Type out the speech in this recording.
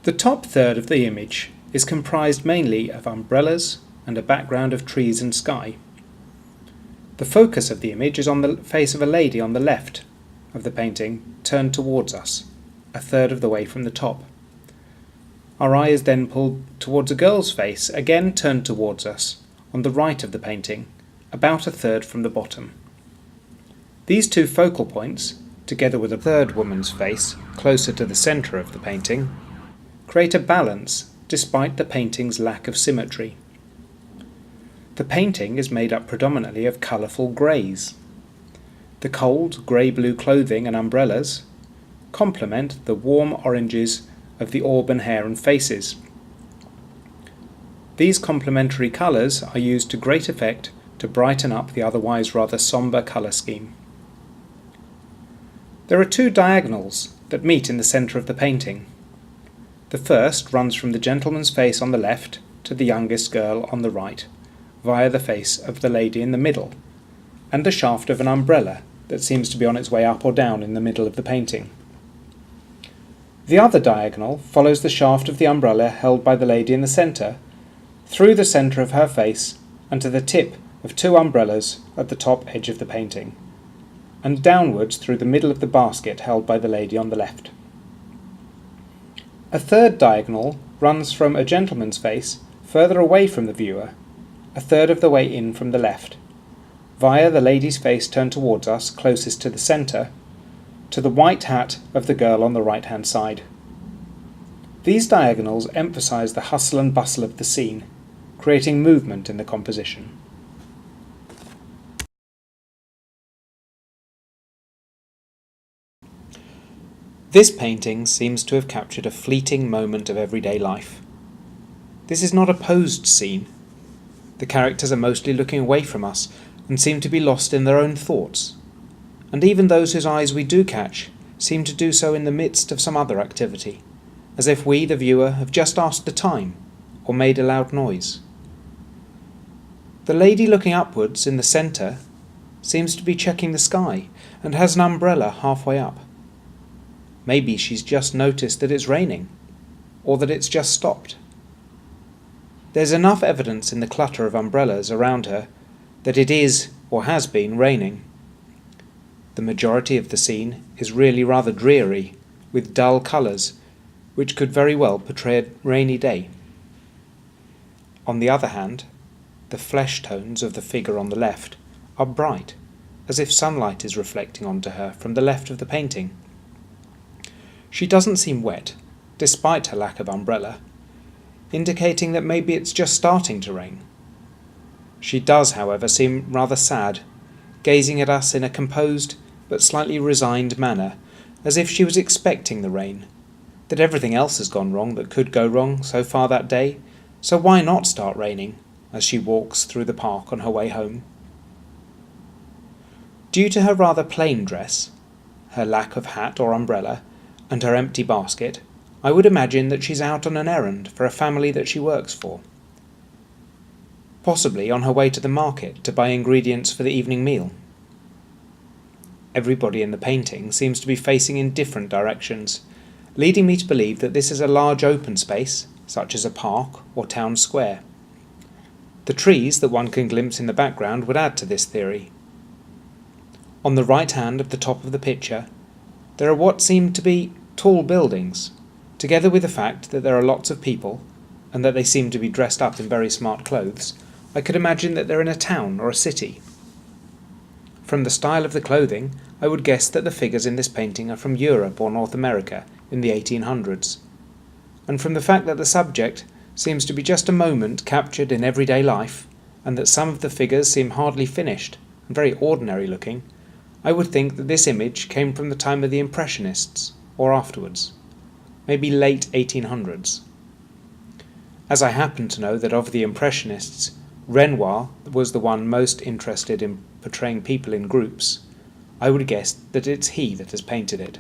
The top third of the image is comprised mainly of umbrellas and a background of trees and sky. The focus of the image is on the face of a lady on the left of the painting, turned towards us, a third of the way from the top. Our eye is then pulled towards a girl's face, again turned towards us, on the right of the painting, about a third from the bottom. These two focal points, together with a third woman's face closer to the centre of the painting, create a balance despite the painting's lack of symmetry. The painting is made up predominantly of colourful greys. The cold grey-blue clothing and umbrellas complement the warm oranges of the auburn hair and faces. These complementary colours are used to great effect to brighten up the otherwise rather sombre colour scheme. There are two diagonals that meet in the centre of the painting. The first runs from the gentleman's face on the left to the youngest girl on the right, via the face of the lady in the middle, and the shaft of an umbrella that seems to be on its way up or down in the middle of the painting. The other diagonal follows the shaft of the umbrella held by the lady in the centre, through the centre of her face and to the tip of two umbrellas at the top edge of the painting, and downwards through the middle of the basket held by the lady on the left. A third diagonal runs from a gentleman's face further away from the viewer, a third of the way in from the left, via the lady's face turned towards us closest to the centre, to the white hat of the girl on the right-hand side. These diagonals emphasise the hustle and bustle of the scene, creating movement in the composition. This painting seems to have captured a fleeting moment of everyday life. This is not a posed scene. The characters are mostly looking away from us and seem to be lost in their own thoughts, and even those whose eyes we do catch seem to do so in the midst of some other activity, as if we, the viewer, have just asked the time or made a loud noise. The lady looking upwards in the centre seems to be checking the sky and has an umbrella halfway up. Maybe she's just noticed that it's raining, or that it's just stopped. There's enough evidence in the clutter of umbrellas around her that it is, or has been, raining. The majority of the scene is really rather dreary, with dull colours, which could very well portray a rainy day. On the other hand, the flesh tones of the figure on the left are bright, as if sunlight is reflecting onto her from the left of the painting. She doesn't seem wet, despite her lack of umbrella, indicating that maybe it's just starting to rain. She does, however, seem rather sad, gazing at us in a composed but slightly resigned manner, as if she was expecting the rain, that everything else has gone wrong that could go wrong so far that day, so why not start raining, as she walks through the park on her way home. Due to her rather plain dress, her lack of hat or umbrella, and her empty basket, I would imagine that she's out on an errand for a family that she works for. Possibly on her way to the market to buy ingredients for the evening meal. Everybody in the painting seems to be facing in different directions, leading me to believe that this is a large open space, such as a park or town square. The trees that one can glimpse in the background would add to this theory. On the right hand of the top of the picture, there are what seem to be tall buildings, together with the fact that there are lots of people, and that they seem to be dressed up in very smart clothes. I could imagine that they're in a town or a city. From the style of the clothing, I would guess that the figures in this painting are from Europe or North America in the 1800s. And from the fact that the subject seems to be just a moment captured in everyday life, and that some of the figures seem hardly finished and very ordinary looking, I would think that this image came from the time of the Impressionists, or afterwards, maybe late 1800s. As I happen to know that of the Impressionists, Renoir was the one most interested in portraying people in groups, I would guess that it's he that has painted it.